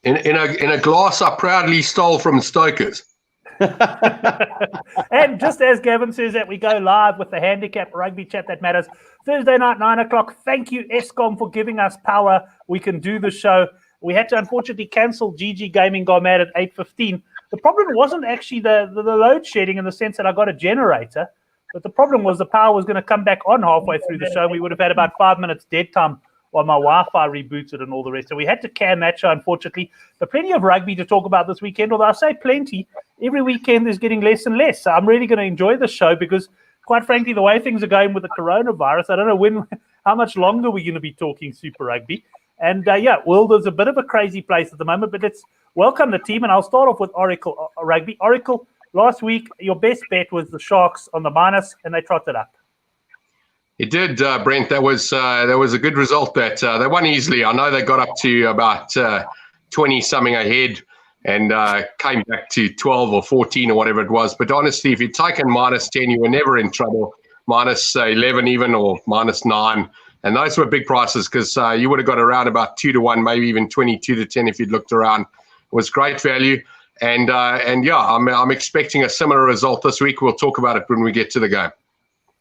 In a glass I proudly stole from Stokers. And just as Gavin says that, we go live with the Handicap Rugby Chat That Matters. Thursday night, 9 o'clock. Thank you, Eskom, for giving us power. We can do the show. We had to unfortunately cancel GG Gaming Gone Mad at 8:15. The problem wasn't actually the load shedding in the sense that I got a generator, but the problem was the power was going to come back on halfway through the show. We would have had about 5 minutes dead time while my Wi-Fi rebooted and all the rest. So we had to can that show, unfortunately. But plenty of rugby to talk about this weekend, although I say plenty. Every weekend is getting less and less. So I'm really going to enjoy the show because, quite frankly, the way things are going with the coronavirus, I don't know how much longer we're going to be talking Super Rugby. And, world is a bit of a crazy place at the moment, but let's welcome the team. And I'll start off with Oracle Rugby. Oracle, last week, your best bet was the Sharks on the minus, and they trotted up. It did, Brent. That was a good result. That they won easily. I know they got up to about 20-something ahead and came back to 12 or 14 or whatever it was. But honestly, if you'd taken minus 10, you were never in trouble. Minus 11 even or minus 9. And those were big prices because you would have got around about 2-1, maybe even 22-10 if you'd looked around. It was great value. And I'm expecting a similar result this week. We'll talk about it when we get to the game.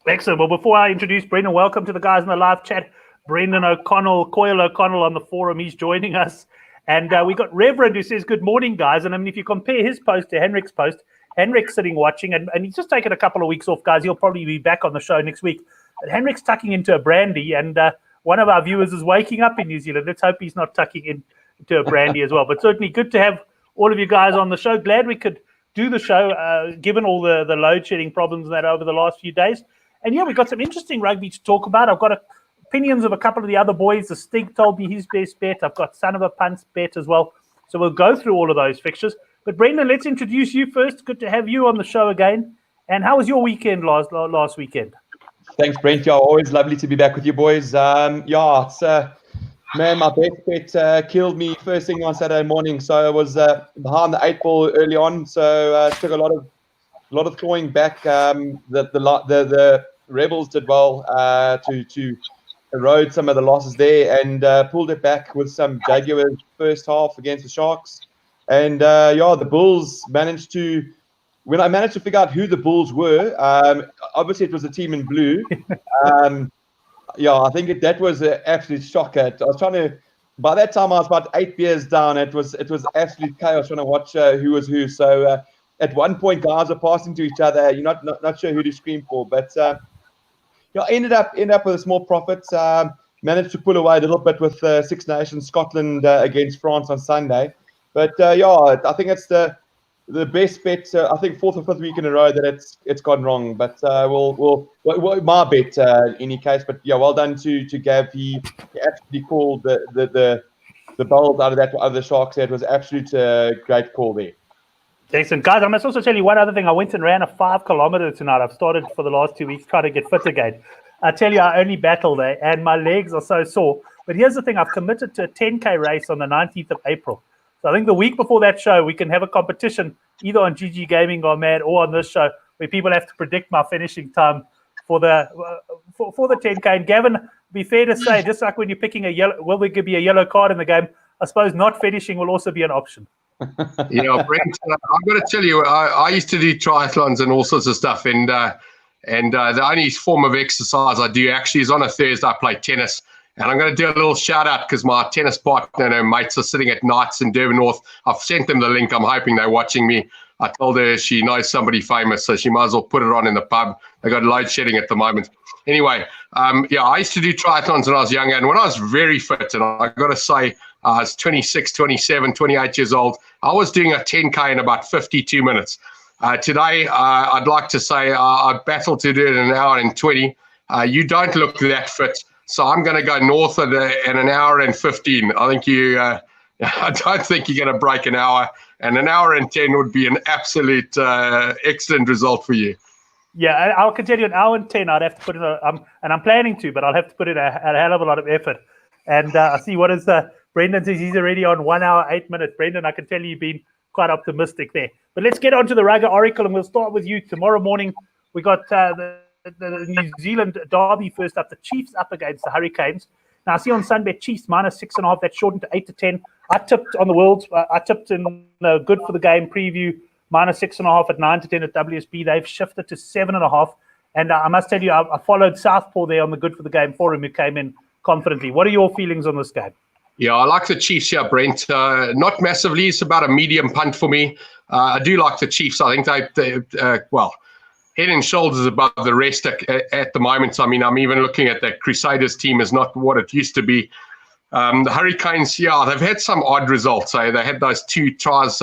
Excellent. Well, before I introduce Brendan, welcome to the guys in the live chat. Brendan Coyle O'Connell on the forum. He's joining us. And we got Reverend who says, good morning, guys. And I mean, if you compare his post to Henrik's post, Henrik's sitting watching, and he's just taken a couple of weeks off, guys. He'll probably be back on the show next week. But Henrik's tucking into a brandy, and one of our viewers is waking up in New Zealand. Let's hope he's not tucking into a brandy as well. But certainly good to have all of you guys on the show. Glad we could do the show, given all the load shedding problems that over the last few days. And yeah, we've got some interesting rugby to talk about. I've got opinions of a couple of the other boys. The Stig told me his best bet. I've got Son of a Punt's bet as well. So we'll go through all of those fixtures. But Brendan, let's introduce you first. Good to have you on the show again. And how was your weekend last weekend? Thanks, Brent. Yeah, always lovely to be back with you boys. It's man, my best bet killed me first thing on Saturday morning. So I was behind the 8 ball early on. So took a lot of throwing back. The Rebels did well to erode some of the losses there and pulled it back with some Jaguars first half against the Sharks. And the Bulls managed to. When I managed to figure out who the Bulls were, obviously it was the team in blue. I think that was an absolute shocker. I was trying to. By that time, I was about 8 beers down. It was absolute chaos trying to watch who was who. So at one point, guys were passing to each other. You're not sure who to scream for, but ended up with a small profit. Managed to pull away a little bit with Six Nations Scotland against France on Sunday. But I think it's the best bet. I think 4th or 5th week in a row that it's gone wrong. But my bet in any case. But well done to Gav. He actually called the bowls out of the Sharks. It was absolute great call there. Excellent. Guys, I must also tell you one other thing. I went and ran a 5 kilometer tonight. I've started for the last 2 weeks trying to get fit again. I tell you, I only battle there, and my legs are so sore. But here's the thing. I've committed to a 10K race on the 19th of April. So I think the week before that show, we can have a competition either on GG Gaming or Mad or on this show where people have to predict my finishing time for the 10K. And Gavin, be fair to say, just like when you're picking will there be a yellow card in the game, I suppose not finishing will also be an option. Brent, I've got to tell you, I used to do triathlons and all sorts of stuff, and the only form of exercise I do actually is on a Thursday. I play tennis, and I'm going to do a little shout out because my tennis partner and her mates are sitting at nights in Durban North. I've sent them the link. I'm hoping they're watching me. I told her she knows somebody famous, so she might as well put it on in the pub. They got load shedding at the moment. Anyway, I used to do triathlons when I was younger, and when I was very fit, and I got to say, I was 26, 27, 28 years old. I was doing a 10K in about 52 minutes. Today, I'd like to say I battled to do it in an hour and 20. You don't look that fit, so I'm going to go north in an hour and 15. I think I don't think you're going to break an hour, and an hour and 10 would be an absolute excellent result for you. Yeah, I can tell you an hour and 10, I'd have to put in and I'm planning to, but I'll have to put in a hell of a lot of effort. And I see what is Brendan says he's already on 1 hour, 8 minutes. Brendan, I can tell you've been quite optimistic there. But let's get on to the Rugger Oracle, and we'll start with you. Tomorrow morning, we got the New Zealand derby first up, the Chiefs up against the Hurricanes. Now, I see on Sunbet Chiefs -6.5. That's shortened to 8 to 10. I tipped on the Worlds. I tipped in the good for the game preview -6.5 at 9 to 10 at WSB. They've shifted to 7.5. And I must tell you, I followed Southpaw there on the good for the game forum, who came in confidently. What are your feelings on this game? Yeah, I like the Chiefs here, Brent. Not massively. It's about a medium punt for me. I do like the Chiefs. I think they head and shoulders above the rest at the moment. I mean, I'm even looking at that Crusaders team is not what it used to be. The Hurricanes, they've had some odd results. They had those 2 tries,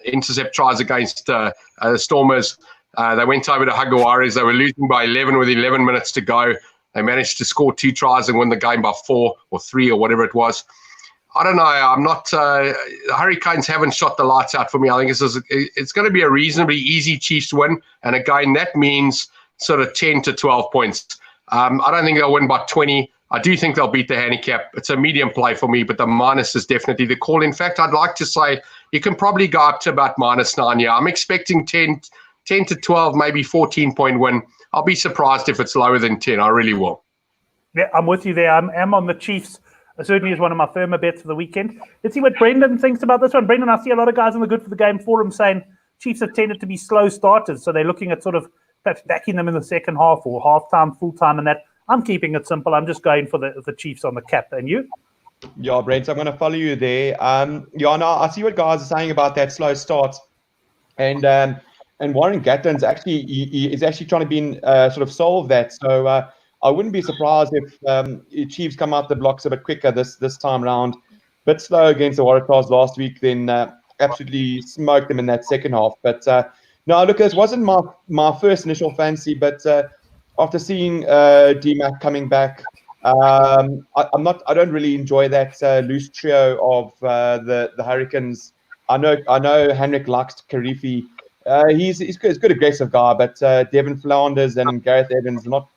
intercept tries against the Stormers. They went over to Jaguares. They were losing by 11 with 11 minutes to go. They managed to score 2 tries and win the game by 4 or 3 or whatever it was. I don't know. I'm not. The Hurricanes haven't shot the lights out for me. I think it's going to be a reasonably easy Chiefs win. And again, that means sort of 10 to 12 points. I don't think they'll win by 20. I do think they'll beat the handicap. It's a medium play for me, but the minus is definitely the call. In fact, I'd like to say you can probably go up to about -9. Yeah, I'm expecting 10 to 12, maybe 14-point win. I'll be surprised if it's lower than 10. I really will. Yeah, I'm with you there. I'm on the Chiefs. It certainly is one of my firmer bets for the weekend. Let's see what Brendan thinks about this one. Brendan, I see a lot of guys on the good for the game forum saying Chiefs have tended to be slow starters, so they're looking at sort of perhaps backing them in the second half or half-time, full-time, and that. I'm keeping it simple. I'm just going for the Chiefs on the cap. And you? Yeah, Brent, I'm going to follow you there. I see what guys are saying about that slow start. And Warren Gatlin's actually is actually trying to sort of solve that. So I wouldn't be surprised if Chiefs come out the blocks a bit quicker this time round. Bit slow against the Waratahs last week, then absolutely smoked them in that second half. But no, look, this wasn't my first initial fancy, but after seeing D-Mac coming back, I don't really enjoy that loose trio of the Hurricanes. I know Henrik likes Karifi. He's a good aggressive guy, but Devin Flounders and Gareth Evans not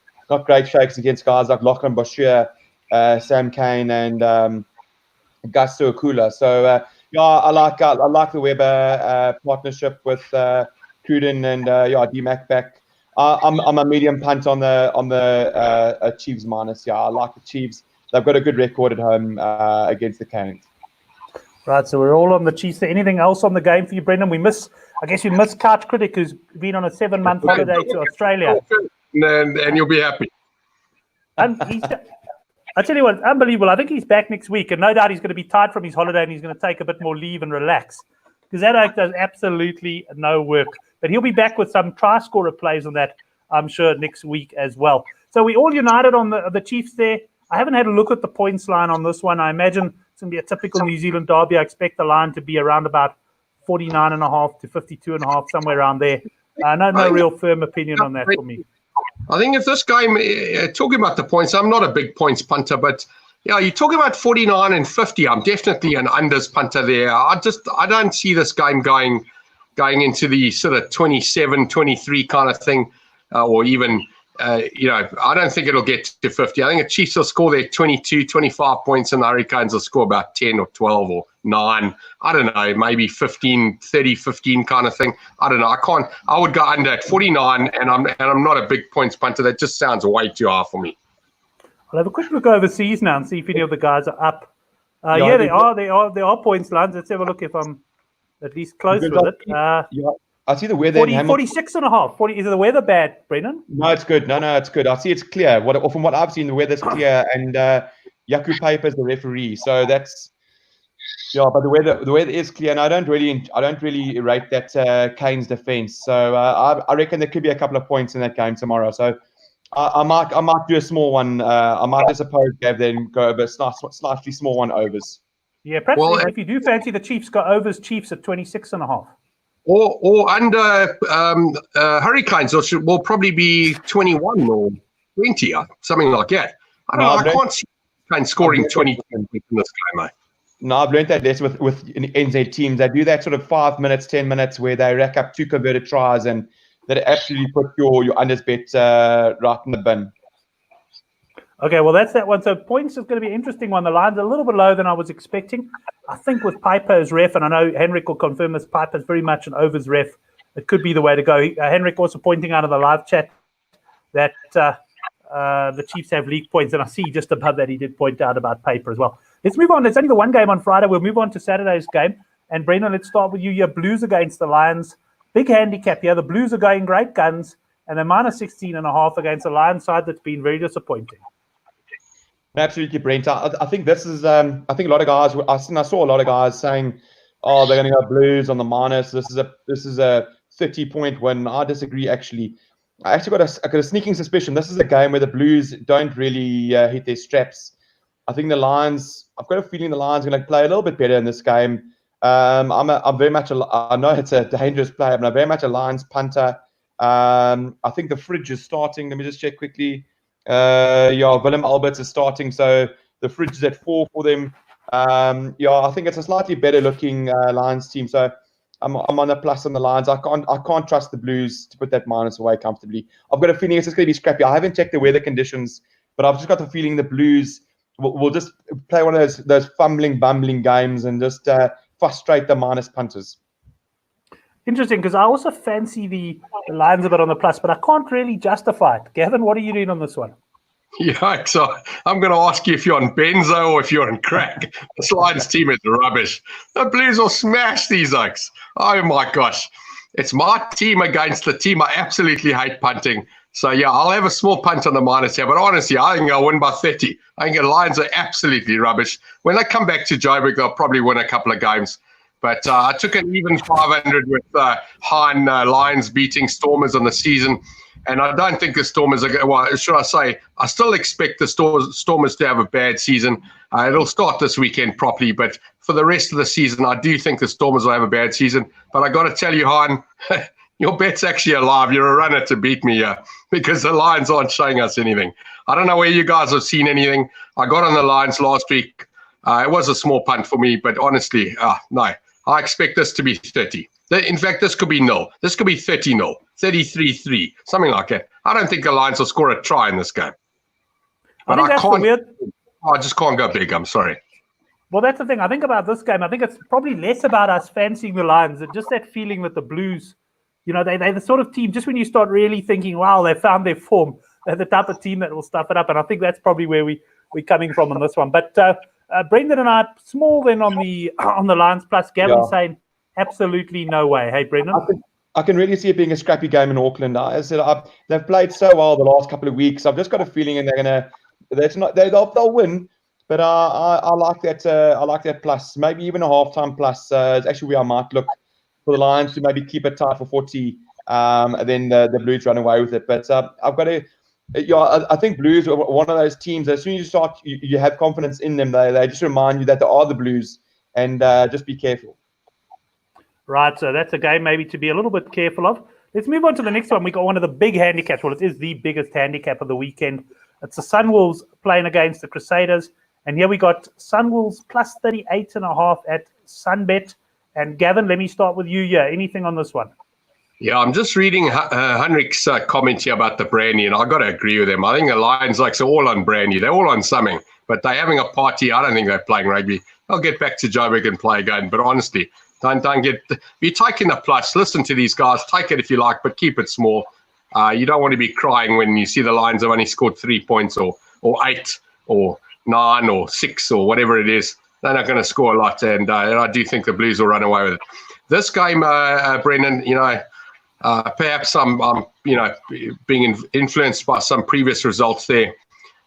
great shakes against guys like Lachlan Boshier, Sam Kane, and Gus Suakula. So I like the Weber partnership with Cruden and D-Mac back. I'm a medium punt on the Chiefs minus. Yeah, I like the Chiefs. They've got a good record at home against the Canucks. Right, so we're all on the Chiefs. Anything else on the game for you, Brendan? We miss Couch Critic, who's been on a 7-month holiday to Australia. And you'll be happy. And I tell you what, it's unbelievable. I think he's back next week, and no doubt he's going to be tired from his holiday, and he's going to take a bit more leave and relax. Because that does absolutely no work. But he'll be back with some try-scorer plays on that, I'm sure, next week as well. So we all united on the Chiefs there. I haven't had a look at the points line on this one. I imagine it's going to be a typical New Zealand derby. I expect the line to be around about 49.5 to 52.5, somewhere around there. No real firm opinion on that for me. I think if this game, talking about the points, I'm not a big points punter, but yeah, you're talking about 49 and 50. I'm definitely an unders punter there. I don't see this game going into the sort of 27, 23 kind of thing, or even, I don't think it'll get to 50. I think the Chiefs will score their 22, 25 points, and the Hurricanes will score about 10 or 12 or 9. I don't know, maybe 15, 30, 15 kind of thing. I don't know. I would go under at 49, and I'm not a big points punter. That just sounds way too high for me. I'll have a quick look overseas now and see if any of the guys are up. There are points lines. Let's have a look if I'm at least close with it. I see the weather. 46.5. 40. Is it the weather bad, Brennan? No, it's good. No, it's good. I see it's clear. From what I've seen, the weather's clear, and Yaku Paper is the referee. So that's but the weather is clear, and I don't really rate that Kane's defense. So I reckon there could be a couple of points in that game tomorrow. So I might do a small one. I might just oppose Gav, then go over slightly small one overs. Yeah, perhaps if you do fancy the Chiefs, go overs Chiefs at 26.5. Or under Hurricanes, will probably be 21 or 20, something like that. I can't see Hurricanes scoring 20 in this game, mate. No, I've learned that less with NZ teams. They do that sort of 5 minutes, 10 minutes where they rack up 2 converted tries, and that absolutely put your unders bet right in the bin. Okay, well, that's that one. So points is going to be an interesting one. The line's a little bit lower than I was expecting. I think with Piper as ref, and I know Henrik will confirm this, Piper's very much an overs ref. It could be the way to go. Henrik also pointing out of the live chat that the Chiefs have league points, and I see just above that he did point out about paper as well. Let's move on. There's only the one game on Friday. We'll move on to Saturday's game. And Brendan, let's start with you. Your Blues against the Lions. Big handicap here. The Blues are going great guns, and they're minus 16.5 against the Lions side that's been very disappointing. Absolutely, Brent. I think this is. I think a lot of guys. I saw a lot of guys saying, "Oh, they're going to go Blues on the minus. This is a 30-point win." I disagree. Actually, I got a sneaking suspicion. This is a game where the Blues don't really hit their straps. I think the Lions. I've got a feeling the Lions are going to play a little bit better in this game. I'm very much. I know it's a dangerous play, but I'm very much a Lions punter. I think the fridge is starting. Let me just check quickly. Willem Alberts is starting, so the fridge is at 4 for them. I think it's a slightly better looking Lions team, so I'm on a plus on the Lions. I can't trust the Blues to put that minus away comfortably. I've got a feeling it's just going to be scrappy. I haven't checked the weather conditions, but I've just got the feeling the Blues will just play one of those fumbling, bumbling games and just frustrate the minus punters. Interesting, because I also fancy the Lions a bit on the plus, but I can't really justify it. Gavin, what are you doing on this one? Yeah, so I'm going to ask you if you're on benzo or if you're on crack. This Lions team is rubbish. The Blues will smash these oaks. Oh, my gosh. It's my team against the team I absolutely hate punting. So, yeah, I'll have a small punt on the minus here. But honestly, I think I'll win by 30. I think the Lions are absolutely rubbish. When they come back to Joburg, they'll probably win a couple of games. But I took an even 500 with Hein Lions beating Stormers on the season. And I don't think the Stormers are – well, should I say, I still expect the Stormers to have a bad season. It'll start this weekend properly. But for the rest of the season, I do think the Stormers will have a bad season. But I got to tell you, Hein, your bet's actually alive. You're a runner to beat me here because the Lions aren't showing us anything. I don't know where you guys have seen anything. I got on the Lions last week. It was a small punt for me, but honestly, no. I expect this to be 30. In fact, this could be 0. This could be 30-0, 33-3, something like that. I don't think the Lions will score a try in this game. But I just can't go big. I'm sorry. Well, that's the thing. I think about this game, I think it's probably less about us fancying the Lions and just that feeling that the Blues, they're the sort of team, just when you start really thinking, wow, they found their form, they're the type of team that will stuff it up. And I think that's probably where we're coming from on this one. But Brendan and I, small then on the Lions plus. Gavin saying absolutely no way. Hey, Brendan? I can really see it being a scrappy game in Auckland. They've played so well the last couple of weeks. I've just got a feeling they'll win. But I like that. I like that plus, maybe even a halftime plus. It's actually where I might look for the Lions to maybe keep it tight for 40, and then the Blues run away with it. But I've got to. I think Blues are one of those teams. As soon as you start, you have confidence in them. They just remind you that they are the Blues, and just be careful. Right, so that's a game maybe to be a little bit careful of. Let's move on to the next one. We got one of the big handicaps. Well, it is the biggest handicap of the weekend. It's the Sunwolves playing against the Crusaders. And here we got Sunwolves plus 38.5 at Sunbet. And Gavin, let me start with you here. Anything on this one? Yeah, I'm just reading Henrik's comment here about the brandy, and I got to agree with him. I think the Lions are all on brandy. They're all on something, but they're having a party. I don't think they're playing rugby. They'll get back to Joburg and play again. But honestly, don't get – if you're taking the plus, listen to these guys. Take it if you like, but keep it small. You don't want to be crying when you see the Lions have only scored 3 points or 8 or 9 or 6 or whatever it is. They're not going to score a lot, and I do think the Blues will run away with it. This game, Brendan, perhaps I'm being influenced by some previous results there.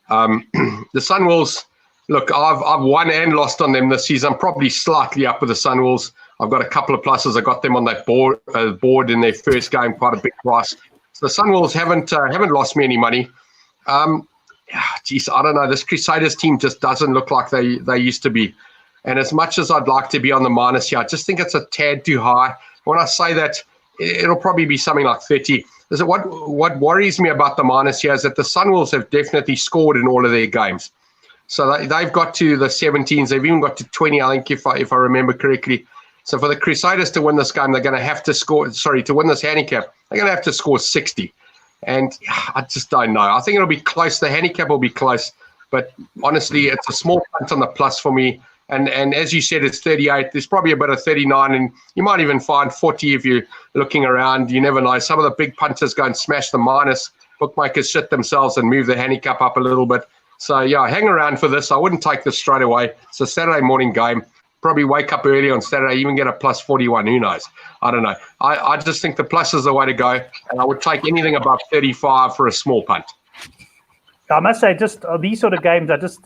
The Sunwolves, look, I've won and lost on them this season. I'm probably slightly up with the Sunwolves. I've got a couple of pluses. I got them on that board in their first game, quite a big price. So the Sunwolves haven't lost me any money. Geez, I don't know. This Crusaders team just doesn't look like they used to be. And as much as I'd like to be on the minus here, I just think it's a tad too high. When I say that, it'll probably be something like 30. What worries me about the minus here is that the Sunwolves have definitely scored in all of their games. So they've got to the 17s. They've even got to 20, I think, if I remember correctly. So for the Crusaders to win this game, they're going to have to score, to win this handicap, they're going to have to score 60. And I just don't know. I think it'll be close. The handicap will be close. But honestly, it's a small punt on the plus for me. And as you said, it's 38. There's probably a bit of 39. And you might even find 40 if you're looking around. You never know. Some of the big punters go and smash the minus. bookmakers shit themselves and move the handicap up a little bit. So, yeah, hang around for this. I wouldn't take this straight away. It's a Saturday morning game. Probably wake up early on Saturday, even get a plus 41. Who knows? I don't know. I just think the plus is the way to go, and I would take anything above 35 for a small punt. I must say, just these sort of games are just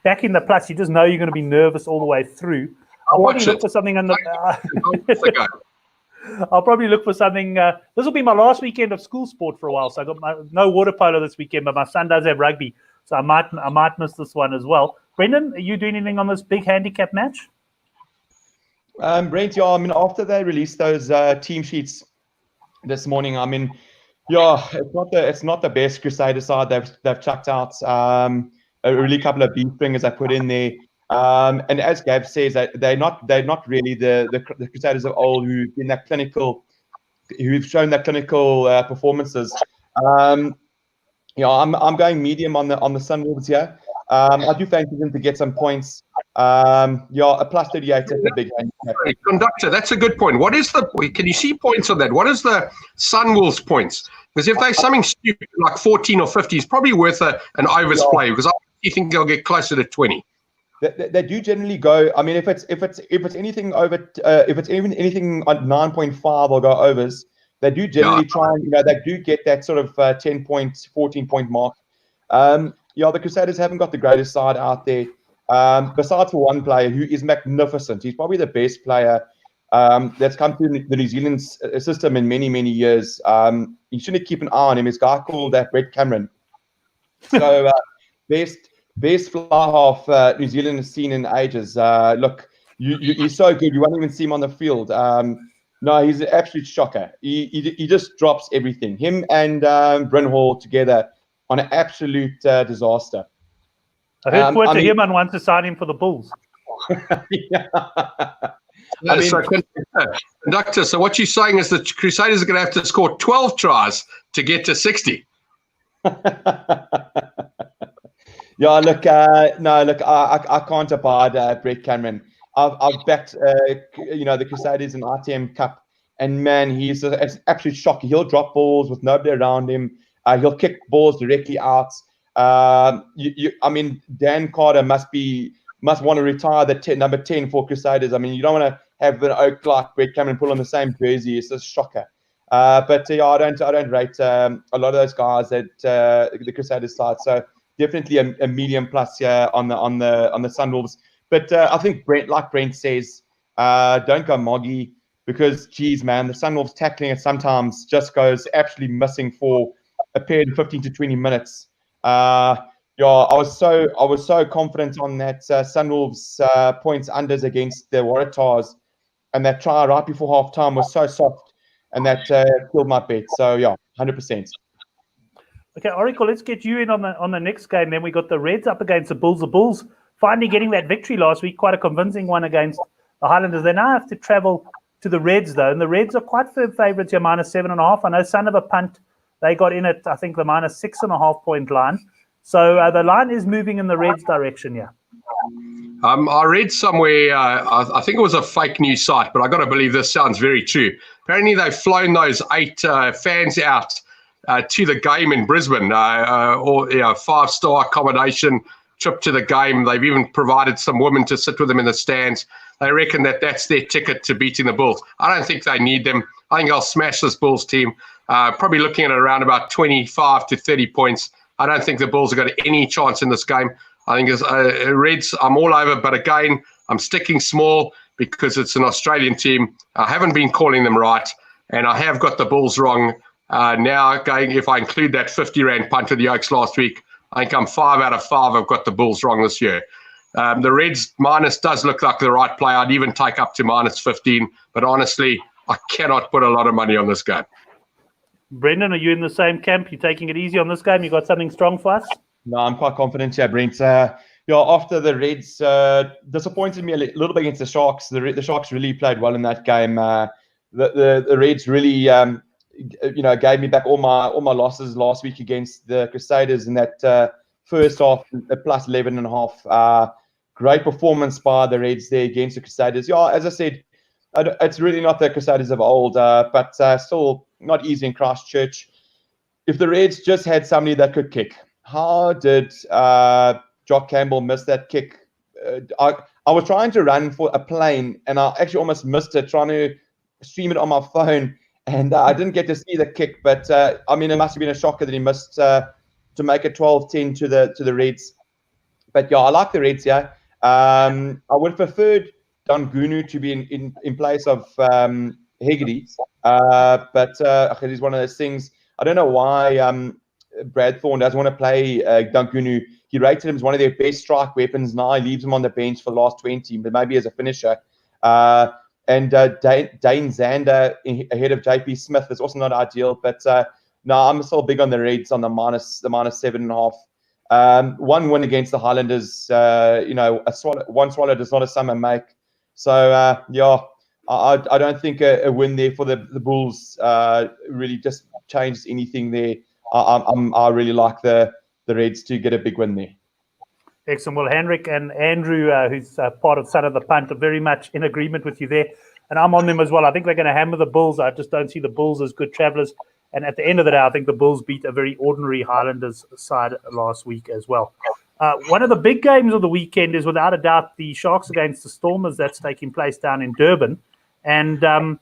back in the plus. You just know you're going to be nervous all the way through. I'll probably look for something on the. I'll probably look for something. This will be my last weekend of school sport for a while, so I got no water polo this weekend, but my son does have rugby, so I might miss this one as well. Brendan, are you doing anything on this big handicap match? Brent, yeah, I mean, after they released those team sheets this morning, I mean, yeah, it's not the best Crusader side they've chucked out. A really couple of beef bringers I put in there. And as Gav says, they're not really the Crusaders of old who've shown that clinical performances. Yeah, I'm going medium on the Sunwolves here. I do fancy them to get some points. Yeah, a plus 38 is a big handicap. Conductor, that's a good point. Can you see points on that? What is the Sunwolves points? Because if they're something stupid like 14 or 50, it's probably worth an overs play, because I think they'll get closer to 20. They do generally go. I mean, if it's anything over, if it's even anything on 9.5 or go overs, they do generally try and they do get that sort of 10 point, 14 point mark. Yeah, the Crusaders haven't got the greatest side out there. Besides for one player who is magnificent, he's probably the best player that's come through the New Zealand system in many, many years. You shouldn't keep an eye on him. This guy called Brent Graham. So best fly half New Zealand has seen in ages. Look, he's so good. You won't even see him on the field. No, he's an absolute shocker. He just drops everything. Him and Bryn Hall together on an absolute disaster. I heard word to him and wants to sign him for the Bulls. Yeah. Conductor, so what you're saying is the Crusaders are going to have to score 12 tries to get to 60. Yeah, look, I can't abide Brent Graham. I've backed, the Crusaders in ITM Cup, and man, he's an absolute shocker. He'll drop balls with nobody around him. He'll kick balls directly out. I mean, Dan Carter must want to retire the number 10 for Crusaders. I mean, you don't want to have an oak like Brent Graham and pull on the same jersey. It's a shocker. But yeah, I don't rate a lot of those guys at the Crusaders side. So definitely a medium plus here on the Sunwolves. But I think Brent says, don't go moggy, because geez, man, the Sunwolves tackling it sometimes just goes absolutely missing for a period of 15 to 20 minutes. Yeah, I was so confident on that Sunwolves points unders against the Waratahs, and that try right before half time was so soft, and that killed my bet. So yeah, 100%. Okay, Oracle, let's get you in on the next game. Then we got the Reds up against the Bulls. The Bulls finally getting that victory last week, quite a convincing one against the Highlanders. They now have to travel to the Reds, though, and the Reds are quite firm favourites here, -7.5. I know son of a punt, they got in at, I think, the -6.5 point line. So the line is moving in the Reds' direction here. I read somewhere, I think it was a fake news site, but I got to believe this sounds very true. Apparently, they've flown those 8 fans out to the game in Brisbane, or 5-star accommodation trip to the game. They've even provided some women to sit with them in the stands. They reckon that's their ticket to beating the Bulls. I don't think they need them. I think I'll smash this Bulls team. Probably looking at around about 25 to 30 points. I don't think the Bulls have got any chance in this game. I think as Reds, I'm all over. But again, I'm sticking small because it's an Australian team. I haven't been calling them right, and I have got the Bulls wrong. Now, if I include that 50 Rand punt to the Oaks last week, I think I'm 5 out of 5. I've got the Bulls wrong this year. The Reds minus does look like the right play. I'd even take up to -15. But honestly, I cannot put a lot of money on this game. Brendan, are you in the same camp? You taking it easy on this game? You got something strong for us? No, I'm quite confident here, Brent. After the Reds disappointed me a little bit against the Sharks. The Sharks really played well in that game. The Reds really, gave me back all my losses last week against the Crusaders in that first half, +11.5. Great performance by the Reds there against the Crusaders. Yeah, as I said, it's really not the Crusaders of old, but still not easy in Christchurch. if the Reds just had somebody that could kick, how did Jock Campbell miss that kick? I was trying to run for a plane, and I actually almost missed it, trying to stream it on my phone, and I didn't get to see the kick. But I mean, it must have been a shocker that he missed to make it 12-10 to the Reds. But yeah, I like the Reds here. I would have preferred Dangunu to be in place of Hegarty, but he's one of those things. I don't know why Brad Thorne doesn't want to play Dangunu. He rated him as one of their best strike weapons. Now he leaves him on the bench for the last 20, but maybe as a finisher. And Dane Zander ahead of JP Smith is also not ideal. But no, I'm still big on the Reds on the minus 7.5. One win against the Highlanders, one swallow does not a summer make. So yeah, I don't think a win there for the Bulls really just changed anything there. I really like the Reds to get a big win there. Excellent. Well, Henrik and Andrew, who's part of Son of the Punt, are very much in agreement with you there. And I'm on them as well. I think they're going to hammer the Bulls. I just don't see the Bulls as good travellers. And at the end of the day, I think the Bulls beat a very ordinary Highlanders side last week as well. One of the big games of the weekend is without a doubt the Sharks against the Stormers that's taking place down in Durban. And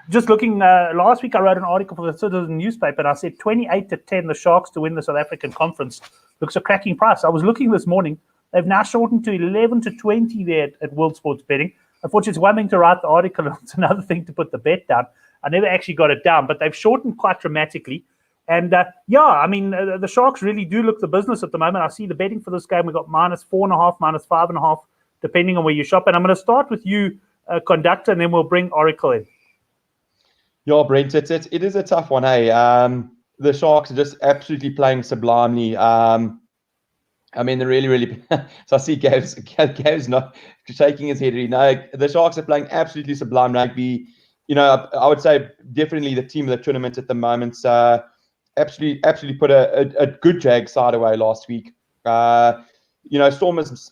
just looking, last week I wrote an article for the Citizen newspaper and I said 28-10 the Sharks to win the South African Conference. Looks a cracking price. I was looking this morning. They've now shortened to 11-20 there at World Sports Betting. Unfortunately, it's one thing to write the article. It's another thing to put the bet down. I never actually got it down, but they've shortened quite dramatically. And yeah, I mean, the Sharks really do look the business at the moment. I see the betting for this game. We've got -4.5, -5.5, depending on where you shop. And I'm going to start with you, Conductor, and then we'll bring Oracle in. Yeah, Brent, it is a tough one, hey. The Sharks are just absolutely playing sublimely. I mean, they're really, really... So I see Gav's not shaking his head. No, the Sharks are playing absolutely sublime rugby. You know, I would say definitely the team of the tournament at the moment. Absolutely put a good Jag side away last week. Stormers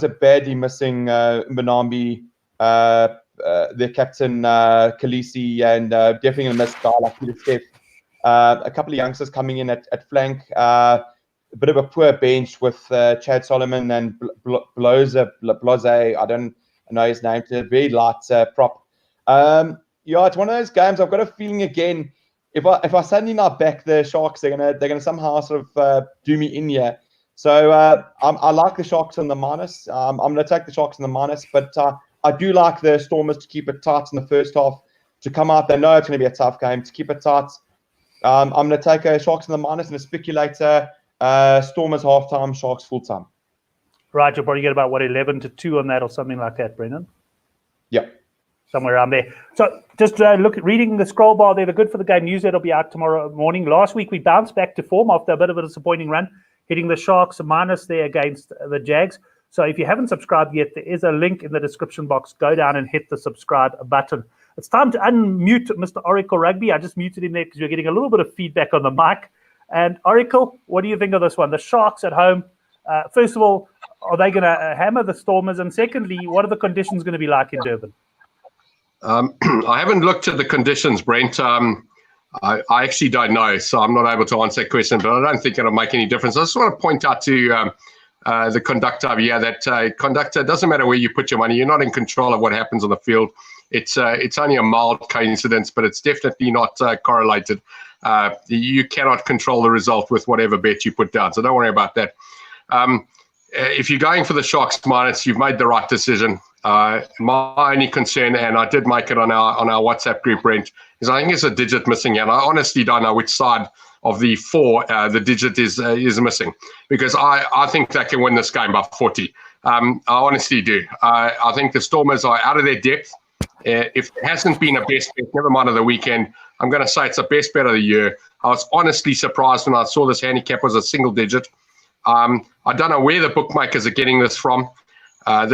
are badly missing Mbonambi, their captain Khaleesi, and definitely going to miss guy like Peter Steph. A couple of youngsters coming in at flank. A bit of a poor bench with Chad Solomon and Blose. I don't know his name. It's a very light prop. Yeah, it's one of those games. I've got a feeling again. If I suddenly not back the Sharks, they're gonna somehow sort of do me in here. So I like the Sharks on the minus. I'm gonna take the Sharks on the minus, but I do like the Stormers to keep it tight in the first half. To come out, they know it's going to be a tough game. To keep it tight, I'm going to take a Sharks on the minus and a speculator. Stormers halftime, Sharks full time. Right, you'll probably get about 11-2 on that or something like that, Brendan. Yeah. Somewhere around there. So just reading the scroll bar there, the Good for the Game newsletter will be out tomorrow morning. Last week we bounced back to form after a bit of a disappointing run, hitting the Sharks minus there against the Jags. So if you haven't subscribed yet, there is a link in the description box. Go down and hit the subscribe button. It's time to unmute Mr. Oracle Rugby. I just muted him there because you're getting a little bit of feedback on the mic. And Oracle, what do you think of this one? The Sharks at home. First of all, are they going to hammer the Stormers? And secondly, what are the conditions going to be like in Durban? I haven't looked at the conditions, Brent. I actually don't know, so I'm not able to answer that question, but I don't think it'll make any difference. I just want to point out to the conductor over here that conductor, it doesn't matter where you put your money. You're not in control of what happens on the field. It's only a mild coincidence, but it's definitely not correlated. You cannot control the result with whatever bet you put down, so don't worry about that. If you're going for the Sharks minus, you've made the right decision. My only concern, and I did make it on our WhatsApp group, Brent, is I think it's a digit missing, and I honestly don't know which side of the four the digit is missing, because I think they can win this game by 40. I honestly do. I think the Stormers are out of their depth. If there hasn't been a best bet, never mind of the weekend, I'm going to say it's the best bet of the year. I was honestly surprised when I saw this handicap was a single digit. I don't know where the bookmakers are getting this from. I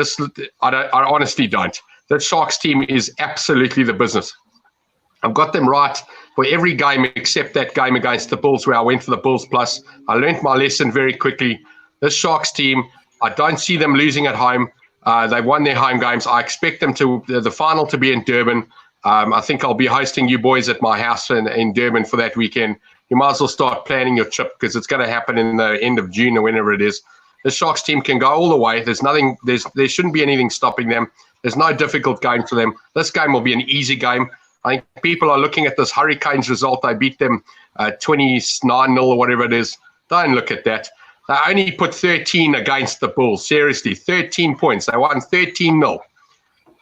honestly don't. The Sharks team is absolutely the business. I've got them right for every game except that game against the Bulls where I went for the Bulls plus. I learned my lesson very quickly. This Sharks team, I don't see them losing at home. They won their home games. I expect them to the final to be in Durban. I think I'll be hosting you boys at my house in Durban for that weekend. you might as well start planning your trip because it's going to happen in the end of June or whenever it is. The Sharks team can go all the way. There shouldn't be anything stopping them. There's no difficult game for them. This game will be an easy game. I think people are looking at this Hurricanes result. They beat them 29-0 or whatever it is. Don't look at that. They only put 13 against the Bulls. Seriously, 13 points. They won 13-0.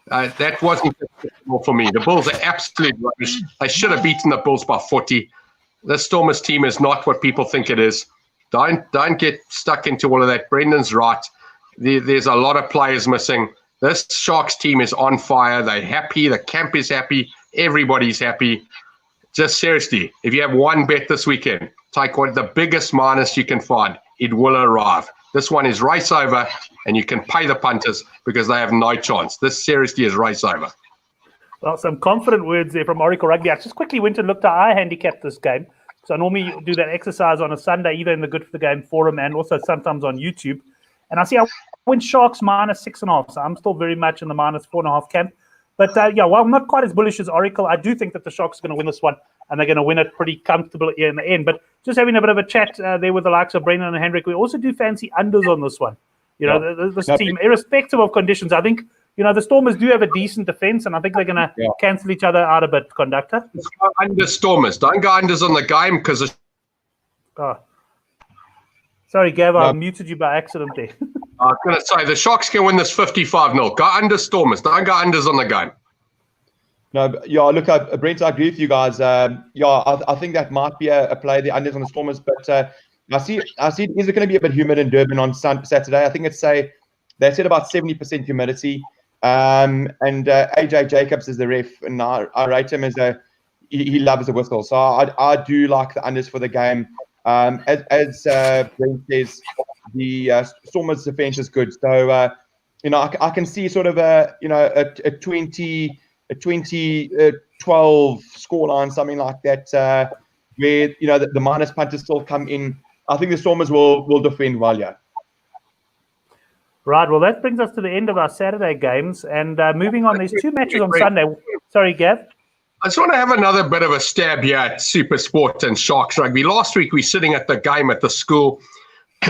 That wasn't acceptable for me. The Bulls are absolute rubbish. They should have beaten the Bulls by 40. The Stormers team is not what people think it is. Don't get stuck into all of that. Brendan's right. There's a lot of players missing. This Sharks team is on fire. They're happy. The camp is happy. Everybody's happy. Just seriously, if you have one bet this weekend, take the biggest minus you can find. It will arrive. This one is race over, and you can pay the punters because they have no chance. This seriously is race over. Well, some confident words there from Oracle Rugby. I just quickly went and looked at I handicapped this game. So I normally do that exercise on a Sunday, either in the Good for the Game forum and also sometimes on YouTube. And I see I went Sharks minus 6.5. So I'm still very much in the minus 4.5 camp. But while I'm not quite as bullish as Oracle, I do think that the Sharks are going to win this one, and they're going to win it pretty comfortably in the end. But just having a bit of a chat there with the likes of Brendan and Hendrik, we also do fancy unders on this one. This team, irrespective of conditions, I think, the Stormers do have a decent defense, and I think they're going to cancel each other out a bit, Conductor. Let's go under Stormers. Don't go unders on the game because... Sorry, Gav, I muted you by accident there. I was going to say, the Sharks can win this 55-0. Go under Stormers. Don't go unders on the game. No, look, Brent, I agree with you guys. I think that might be a play, the unders on the Stormers. But I see. Is it going to be a bit humid in Durban on Saturday? I think they said about 70% humidity. And AJ Jacobs is the ref, and I rate him as he loves the whistle. So I do like the unders for the game. As Brent says, the Stormers' defense is good. So I can see sort of a 20-12 scoreline, something like that, where the minus punters still come in. I think the Stormers will defend well, yeah. Right, well, that brings us to the end of our Saturday games. And moving on, there's two matches on Sunday. Sorry, Gav? I just want to have another bit of a stab here at Super Sport and Sharks Rugby. Last week, we're sitting at the game at the school.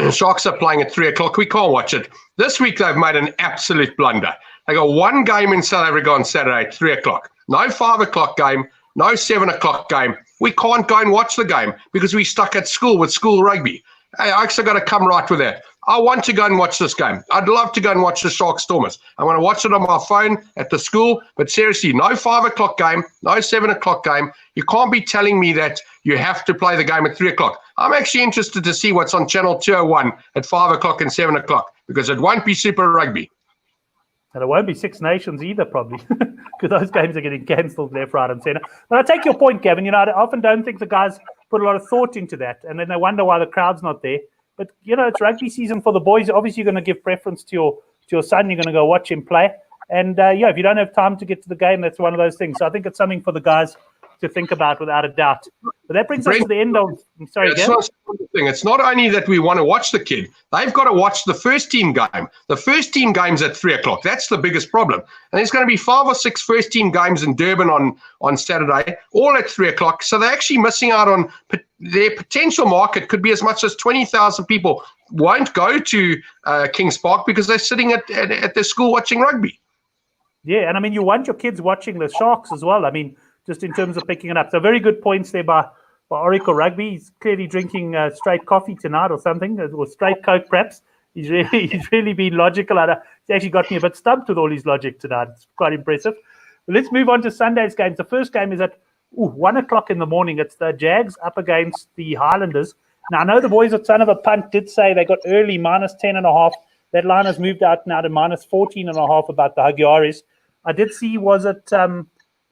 Sharks are playing at 3 o'clock. We can't watch it. This week, they've made an absolute blunder. They got one game in South Africa on Saturday at 3 o'clock. No 5 o'clock game, no 7 o'clock game. We can't go and watch the game because we're stuck at school with school rugby. Hey, I actually got to come right with that. I want to go and watch this game. I'd love to go and watch the Sharks Stormers. I want to watch it on my phone at the school, but seriously, no 5 o'clock game, no 7 o'clock game. You can't be telling me that you have to play the game at 3 o'clock. I'm actually interested to see what's on Channel 201 at 5 o'clock and 7 o'clock because it won't be Super Rugby. And it won't be Six Nations either, probably, because those games are getting cancelled left, right, and centre. But I take your point, Gavin. I often don't think the guys put a lot of thought into that, and then they wonder why the crowd's not there. But, it's rugby season for the boys. Obviously, you're going to give preference to your son. You're going to go watch him play. And, if you don't have time to get to the game, that's one of those things. So I think it's something for the guys to think about without a doubt. But that brings us to the end of... Sorry, Gav? It's not only that we want to watch the kid. They've got to watch the first team game. The first team game's at 3 o'clock. That's the biggest problem. And there's going to be 5 or 6 first team games in Durban on Saturday, all at 3 o'clock. So they're actually missing out on their potential market. Could be as much as 20,000 people won't go to Kings Park because they're sitting at their school watching rugby. Yeah, and you want your kids watching the Sharks as well. Just in terms of picking it up. So very good points there by Oracle Rugby. He's clearly drinking straight coffee tonight or something, or straight Coke perhaps. He's really been logical. He's actually got me a bit stumped with all his logic tonight. It's quite impressive. But let's move on to Sunday's games. The first game is at 1 o'clock in the morning. It's the Jags up against the Highlanders. Now, I know the boys at Son of a Punt did say they got early minus 10.5. That line has moved out now to minus 14.5 about the Haggaris. I did see, was it...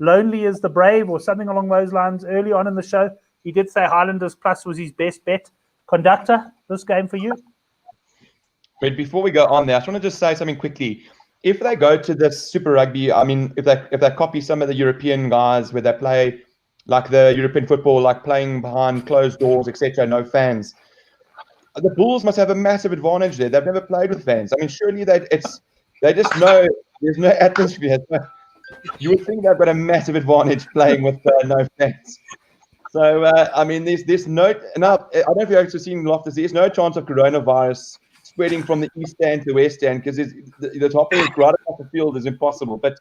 Lonely as the Brave or something along those lines early on in the show. He did say Highlanders plus was his best bet. Conductor, this game for you? But before we go on there, I just want to just say something quickly. If they go to this Super Rugby, if they copy some of the European guys where they play like the European football, like playing behind closed doors, etc., no fans, the Bulls must have a massive advantage there. They've never played with fans. Surely they just know there's no atmosphere. You would think they've got a massive advantage playing with no fans. So I mean, there's no. Now I don't know if you've actually seen Loftus. There's no chance of coronavirus spreading from the east stand to the west stand because the top end right across the field is impossible. But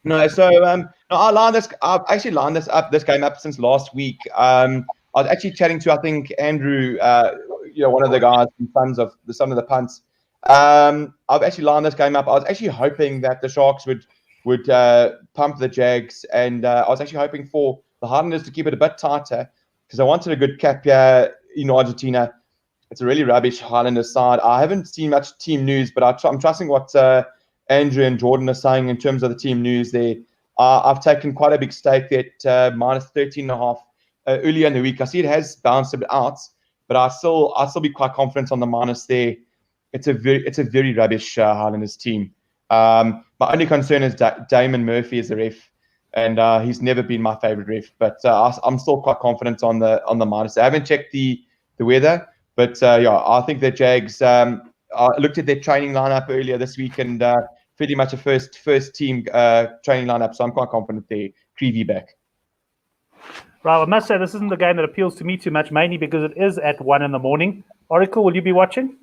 no, so no, I've actually lined this game up since last week. I was actually chatting to, I think, Andrew, one of the guys from some of the punts. I've actually lined this game up. I was actually hoping that the Sharks would pump the Jags, and I was actually hoping for the Highlanders to keep it a bit tighter because I wanted a good cap here in Argentina. It's a really rubbish Highlanders side. I haven't seen much team news, but I'm trusting what Andrew and Jordan are saying in terms of the team news there. I've taken quite a big stake at minus 13.5 earlier in the week. I see it has bounced a bit out, but I'll still be quite confident on the minus there. It's a very rubbish Highlanders team. My only concern is Damon Murphy is the ref, and he's never been my favorite ref. But I'm still quite confident on the minus. I haven't checked the weather, but I think the Jags. I looked at their training lineup earlier this week, and pretty much a first team training lineup. So I'm quite confident they're Creevy back. Right, I must say this isn't the game that appeals to me too much, mainly because it is at 1 a.m. Oracle, will you be watching?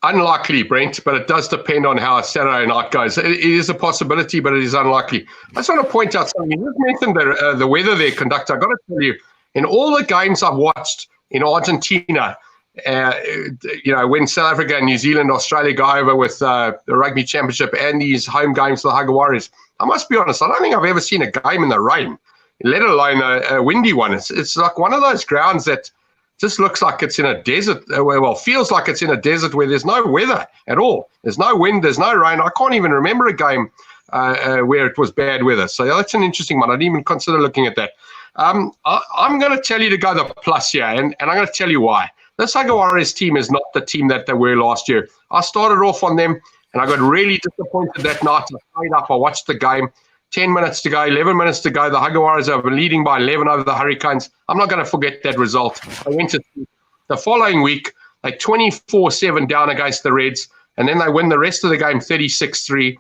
Unlikely, Brent, but it does depend on how Saturday night goes. It is a possibility, but it is unlikely. I just want to point out something. You just mentioned the weather there, conductor. I've got to tell you, in all the games I've watched in Argentina, when South Africa and New Zealand, Australia go over with the Rugby Championship and these home games for the Hugger Warriors, I must be honest, I don't think I've ever seen a game in the rain, let alone a windy one. It's like one of those grounds that just looks like it's in a desert, feels like it's in a desert where there's no weather at all. There's no wind, there's no rain. I can't even remember a game where it was bad weather. So that's an interesting one. I didn't even consider looking at that. I'm going to tell you to go the plus here, and I'm going to tell you why. This Hugger Warriors team is not the team that they were last year. I started off on them, and I got really disappointed that night. I stayed up, I watched the game. 10 minutes to go, 11 minutes to go. The Hugger Warriors are leading by 11 over the Hurricanes. I'm not going to forget that result. I went to the following week, they 24-7 down against the Reds, and then they win the rest of the game 36-3.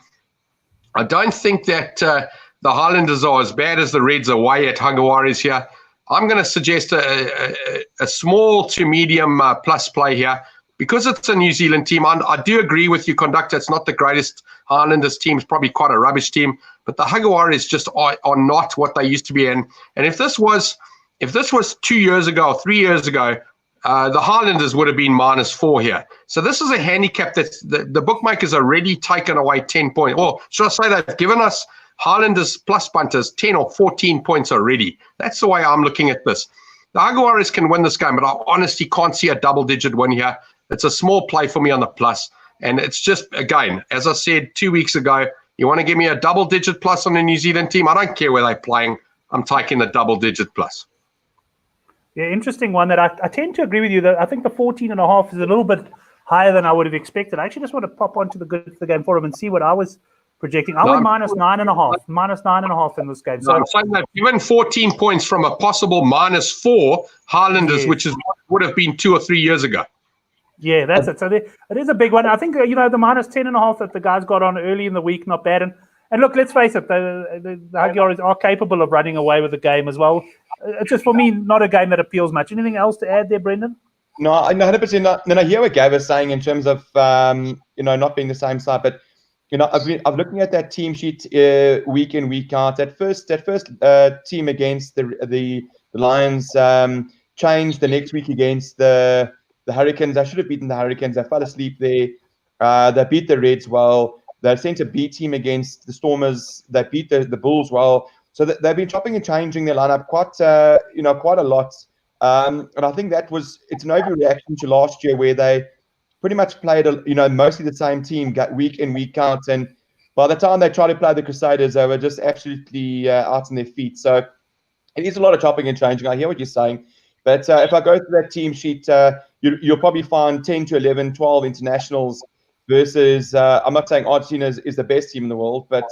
I don't think that the Highlanders are as bad as the Reds away at Hugger Warriors here. I'm going to suggest a small to medium plus play here. Because it's a New Zealand team, I do agree with you, conductor. It's not the greatest Highlanders team. It's probably quite a rubbish team. But the Hugger Warriors just are not what they used to be. And if this was 2 years ago or 3 years ago, the Highlanders would have been -4 here. So this is a handicap that the bookmakers are already taken away 10 points. Or should I say they've given us Highlanders plus punters 10 or 14 points already. That's the way I'm looking at this. The Hugger Warriors can win this game, but I honestly can't see a double-digit win here. It's a small play for me on the plus. And it's just, again, as I said 2 weeks ago, you want to give me a double-digit plus on the New Zealand team? I don't care where they're playing. I'm taking the double-digit plus. Yeah, interesting one that I tend to agree with you. That I think the 14.5 is a little bit higher than I would have expected. I actually just want to pop onto the game forum and see what I was projecting. I went -9.5 in this game. So I'm saying that given 14 points from a possible -4 Highlanders, which is what would have been 2 or 3 years ago. Yeah, that's it. So it is a big one. I think, the -10.5 that the guys got on early in the week, not bad. And look, let's face it, the Hugger Warriors are capable of running away with the game as well. It's just, for me, not a game that appeals much. Anything else to add there, Brendan? No, 100% not. Then I hear what Gav is saying in terms of, not being the same side. But, I'm looking at that team sheet week in, week out. That first team against the Lions changed the next week against the Hurricanes. I should have beaten the Hurricanes. I fell asleep there. They beat the Reds well. They sent a B team against the Stormers. They beat the Bulls well. So they've been chopping and changing their lineup quite a lot. And I think it's an overreaction to last year where they pretty much played mostly the same team week in, week out. And by the time they tried to play the Crusaders, they were just absolutely out on their feet. So it is a lot of chopping and changing. I hear what you're saying. But if I go through that team sheet, you'll probably find 10 to 11, 12 internationals versus, I'm not saying Argentina is the best team in the world, but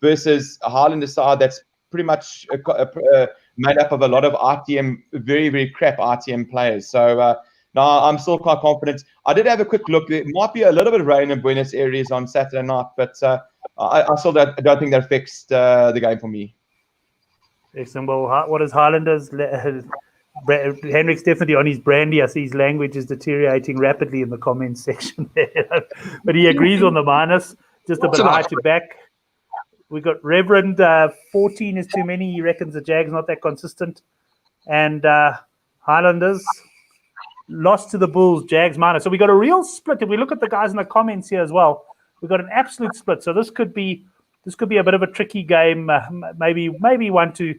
versus a Highlander side that's pretty much made up of a lot of RTM, very, very crap RTM players. So, no, I'm still quite confident. I did have a quick look. There might be a little bit of rain in Buenos Aires on Saturday night, but I still don't think that affects the game for me. Excellent. Well, what is Highlanders? Henrik's definitely on his brandy. I see his language is deteriorating rapidly in the comments section there. But he agrees on the minus. Just a bit high to back. We got Reverend 14 is too many. He reckons the Jags not that consistent. And Highlanders lost to the Bulls, Jags minus. So we got a real split. If we look at the guys in the comments here as well, we got an absolute split. So this could be a bit of a tricky game. Maybe one to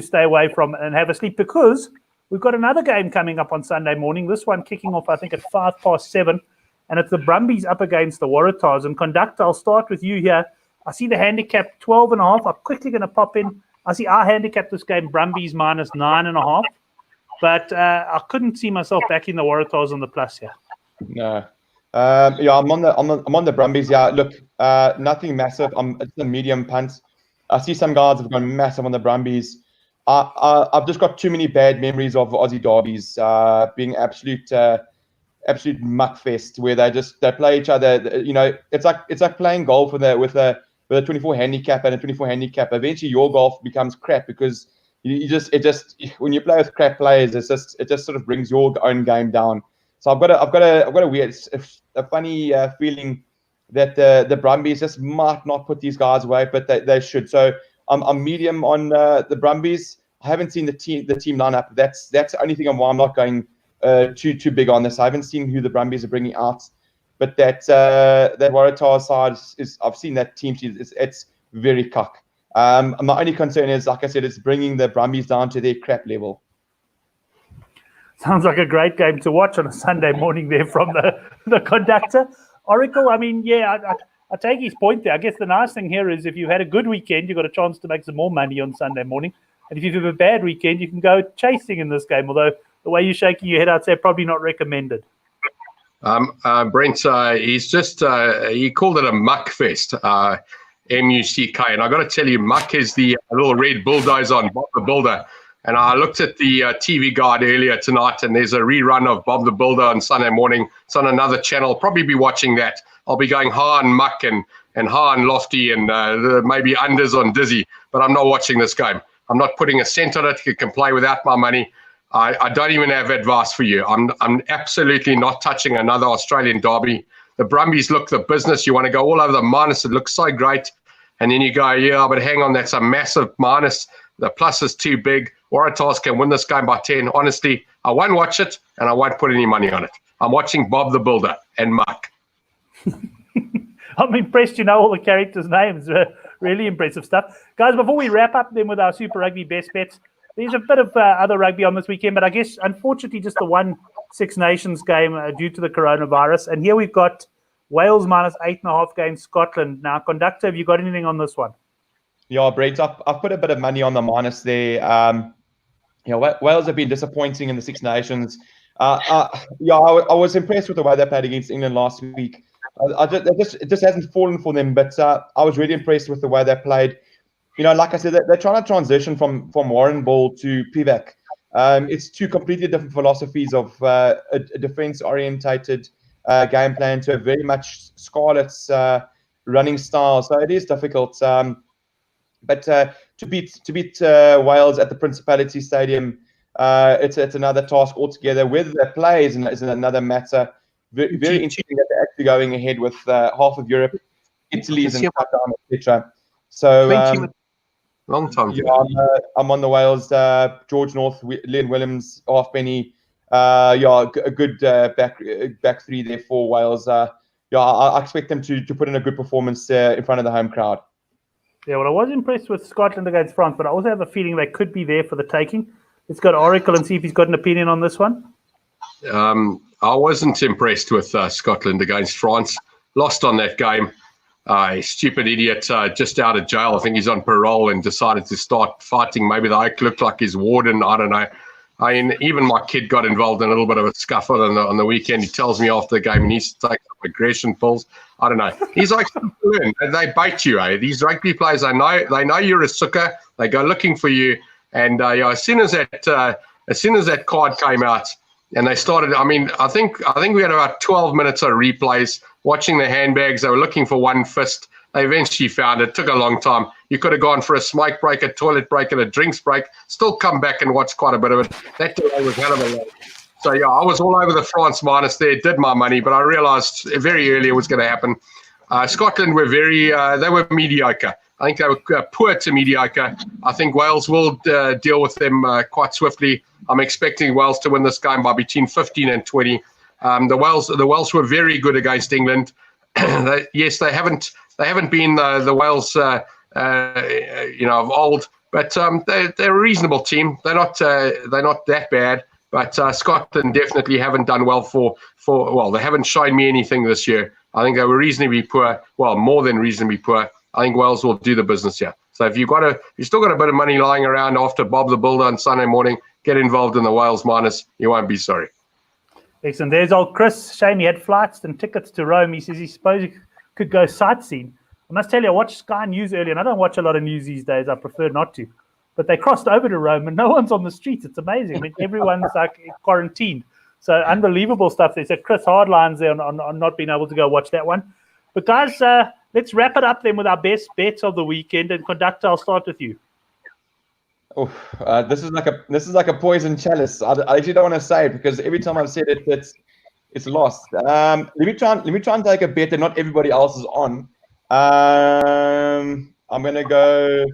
stay away from and have a sleep, because we've got another game coming up on Sunday morning. This one kicking off, I think, at 7:05, and it's the Brumbies up against the Waratahs. And Conductor, I'll start with you here. I see the handicap 12.5. I'm quickly going to pop in. I see our handicap this game, Brumbies minus 9.5. But I couldn't see myself backing the Waratahs on the plus here. No. Yeah, I'm on the Brumbies. Yeah, look, nothing massive. It's a medium punt. I see some guys have gone massive on the Brumbies. I've just got too many bad memories of Aussie derbies being absolute muckfest, where they play each other. You know, it's like playing golf with a 24 handicap and a 24 handicap. Eventually, your golf becomes crap because you just when you play with crap players, it just sort of brings your own game down. So I've got a weird, a funny feeling that the Brumbies just might not put these guys away, but they should. So I'm medium on the Brumbies. I haven't seen the team lineup. That's the only thing why I'm not going too big on this. I haven't seen who the Brumbies are bringing out, but that Waratah side is I've seen that team sheet. It's very cock. My only concern is, like I said, it's bringing the Brumbies down to their crap level. Sounds like a great game to watch on a Sunday morning there from the Conductor. Oracle, I mean, yeah, I take his point there. I guess the nice thing here is if you had a good weekend, you've got a chance to make some more money on Sunday morning. And if you have a bad weekend, you can go chasing in this game. Although the way you're shaking your head, I'd say probably not recommended. Brent, he's just he called it a muck fest, M-U-C-K. And I got to tell you, muck is the little red bulldozer on Bob the Builder. And I looked at the TV guide earlier tonight, and there's a rerun of Bob the Builder on Sunday morning. It's on another channel. I'll probably be watching that. I'll be going high on muck and high on lofty and maybe unders on dizzy, but I'm not watching this game. I'm not putting a cent on it. You can play without my money. I don't even have advice for you. I'm absolutely not touching another Australian derby. The Brumbies look the business. You want to go all over the minus. It looks so great. And then you go, yeah, but hang on, that's a massive minus. The plus is too big. Waratahs can win this game by 10. Honestly, I won't watch it, and I won't put any money on it. I'm watching Bob the Builder and Muck. I'm impressed you know all the characters' names. Really impressive stuff. Guys, before we wrap up then with our Super Rugby best bets, there's a bit of other rugby on this weekend, but I guess, unfortunately, just the one Six Nations game due to the coronavirus. And here we've got Wales minus 8.5 against Scotland. Now, Conductor, have you got anything on this one? Yeah, Brent, I've put a bit of money on the minus there. Wales have been disappointing in the Six Nations. I was impressed with the way they played against England last week. It just hasn't fallen for them, but I was really impressed with the way they played. You know, like I said, they're trying to transition from Warren Ball to Pivac. It's two completely different philosophies of a defense-orientated game plan to a very much Scarlet's running style. So it is difficult. But to beat Wales at the Principality Stadium, it's another task altogether. Whether they play is another matter. Very interesting that they're actually going ahead with half of Europe, Italy's and Qatar, etc. So long time. Yeah, I'm on the Wales. George North, Len Williams, halfpenny. A good back three there for Wales. I expect them to put in a good performance in front of the home crowd. Yeah, well, I was impressed with Scotland against France, but I also have a feeling they could be there for the taking. Let's go to Oracle and see if he's got an opinion on this one. I wasn't impressed with Scotland against France. Lost on that game. A stupid idiot just out of jail. I think he's on parole and decided to start fighting. Maybe the oak looked like his warden. I don't know. I mean, even my kid got involved in a little bit of a scuffle on the weekend. He tells me after the game he needs to take some aggression pills. I don't know. He's like, they bait you, eh? These rugby players, they know you're a sucker. They go looking for you. And as soon as that card came out and they started, I mean, I think we had about 12 minutes of replays watching the handbags. They were looking for one fist. They eventually found it. Took a long time. You could have gone for a smoke break, a toilet break, and a drinks break. Still come back and watch quite a bit of it. That delay was hell of a lot. So, yeah, I was all over the France minus there. Did my money, but I realised very early it was going to happen. Scotland were they were mediocre. I think they were poor to mediocre. I think Wales will deal with them quite swiftly. I'm expecting Wales to win this game by between 15 and 20. The Welsh were very good against England. Yes, they haven't been the Wales of old, but they're a reasonable team. They're not that bad. But Scotland definitely haven't done well they haven't shown me anything this year. I think they were reasonably poor, more than reasonably poor. I think Wales will do the business here. So if you've still got a bit of money lying around after Bob the Builder on Sunday morning, get involved in the Wales minus. You won't be sorry. Excellent. There's old Chris. Shame he had flights and tickets to Rome. He says he suppose he could go sightseeing. I must tell you, I watched Sky News earlier, and I don't watch a lot of news these days. I prefer not to. But they crossed over to Rome, and no one's on the streets. It's amazing. I mean, everyone's like quarantined. So unbelievable stuff. They said Chris hardlines there on not being able to go watch that one. But guys, let's wrap it up then with our best bets of the weekend. And Conductor, I'll start with you. Oh, this is like a poison chalice. I actually don't want to say it because every time I've said it, it's lost. Let me try and take a bet that not everybody else is on. I'm gonna go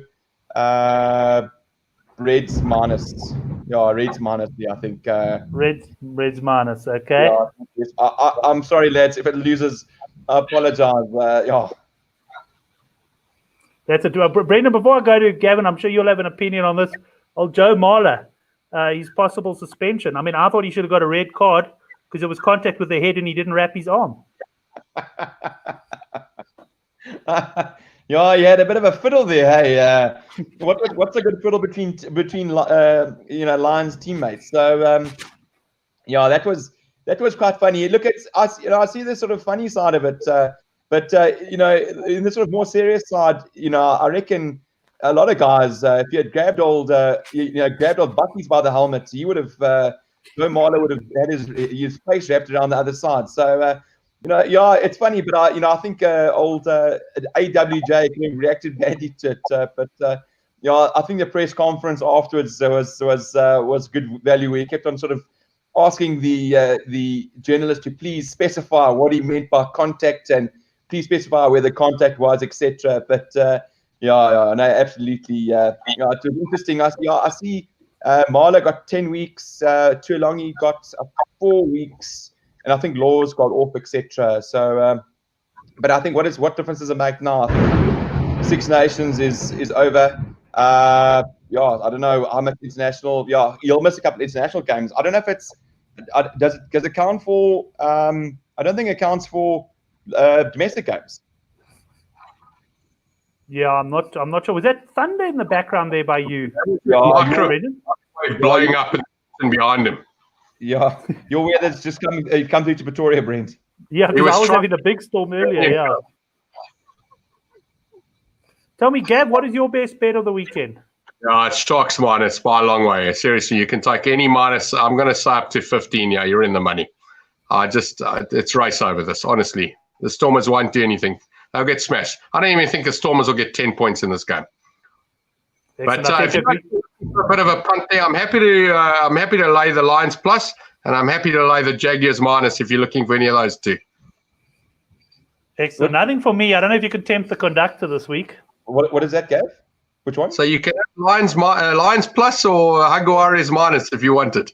Reds minus. Yeah, Reds minus. Yeah, I think. Reds minus. Okay. Yeah, I'm sorry, lads. If it loses, I apologize. Yeah. That's it. Brendan, before I go to Gavin, I'm sure you'll have an opinion on this. Old Joe Marler, his possible suspension. I mean, I thought he should have got a red card because it was contact with the head and he didn't wrap his arm. Yeah, he had a bit of a fiddle there. Hey, what's a good fiddle between Lions teammates? So yeah, that was quite funny. Look, I see the sort of funny side of it. But in the sort of more serious side, I reckon a lot of guys, if you had grabbed old Bucky's by the helmet, he would have, Joe Marler would have had his face wrapped around the other side. So, yeah, it's funny, but I think old AWJ reacted badly to it. But yeah, I think the press conference afterwards was good value. Where he kept on sort of asking the journalist to please specify what he meant by contact and please specify where the contact was, etc. But no, absolutely. It was interesting. I see Marler got 10 weeks, Tuolungi got 4 weeks, and I think Laws got off, etc. So, but I think what difference does it make now? I think Six Nations is over. I don't know how much international. Yeah, you'll miss a couple of international games. I don't know if it's does it count for. I don't think it counts for domestic games. Yeah, I'm not sure. Was that thunder in the background there by you? Yeah, blowing up and behind him. Yeah, your weather's just come through to Pretoria, Brent. Yeah, because I was having a big storm earlier. Yeah. Tell me, Gav, what is your best bet of the weekend? It's Sharks minus by a long way. Seriously, you can take any minus. I'm going to say up to 15. Yeah, you're in the money. It's race over this, honestly. The Stormers won't do anything. They'll get smashed. I don't even think the Stormers will get 10 points in this game. Excellent. But if you like a bit of a punt there, I'm happy to lay the Lions plus, and I'm happy to lay the Jaguars minus if you're looking for any of those two. Excellent. Nothing for me. I don't know if you can tempt the Conductor this week. What is that, Gav? Which one? So you can have Lions plus or Jaguars minus if you want it.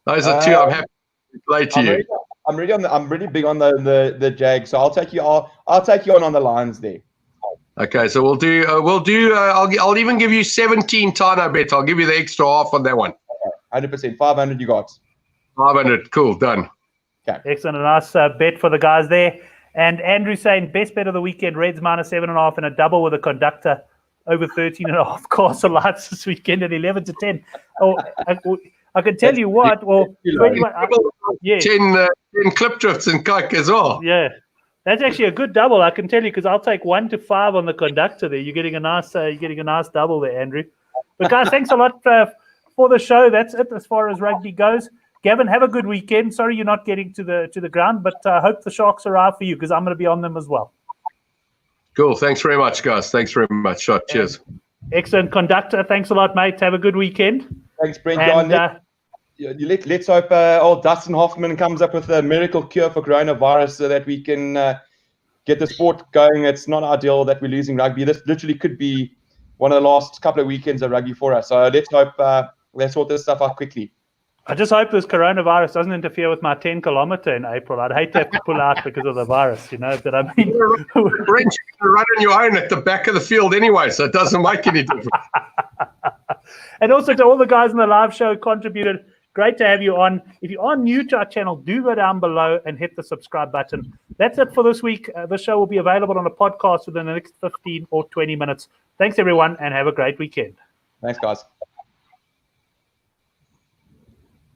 Those are two I'm happy to play to you. I'm really big on the Jag, so I'll take you on the Lions there. Okay, so we'll do. I'll even give you 17 Tano bet. I'll give you the extra half on that one. Okay, 100%. 500 you got. 500. Cool, done. Okay. Excellent. A nice bet for the guys there. And Andrew saying best bet of the weekend: Reds minus 7.5 and a double with a Conductor over 13.5 Castle Lights this weekend at 11 to 10. Oh, I can tell you what. Well, 21. 10 clip drifts and coke as well. Yeah. That's actually a good double, I can tell you, because I'll take 1 to 5 on the Conductor there. You're getting a nice double there, Andrew. But guys, thanks a lot for the show. That's it as far as rugby goes. Gavin, have a good weekend. Sorry you're not getting to the ground, but I hope the Sharks arrive for you because I'm going to be on them as well. Cool. Thanks very much, guys. Thanks very much. Cheers. Excellent. Conductor, thanks a lot, mate. Have a good weekend. Thanks, Brent. And, let's hope old Dustin Hoffman comes up with a miracle cure for coronavirus so that we can get the sport going. It's not ideal that we're losing rugby. This literally could be one of the last couple of weekends of rugby for us. So let's hope let's sort this stuff out quickly. I just hope this coronavirus doesn't interfere with my 10-kilometer in April. I'd hate to have to pull out because of the virus, But I mean, Brent, you're going to run on your own at the back of the field anyway, so it doesn't make any difference. And also to all the guys in the live show who contributed, great to have you on. If you are new to our channel, do go down below and hit the subscribe button. That's it for this week. The show will be available on a podcast within the next 15 or 20 minutes. Thanks, everyone, and have a great weekend. Thanks, guys.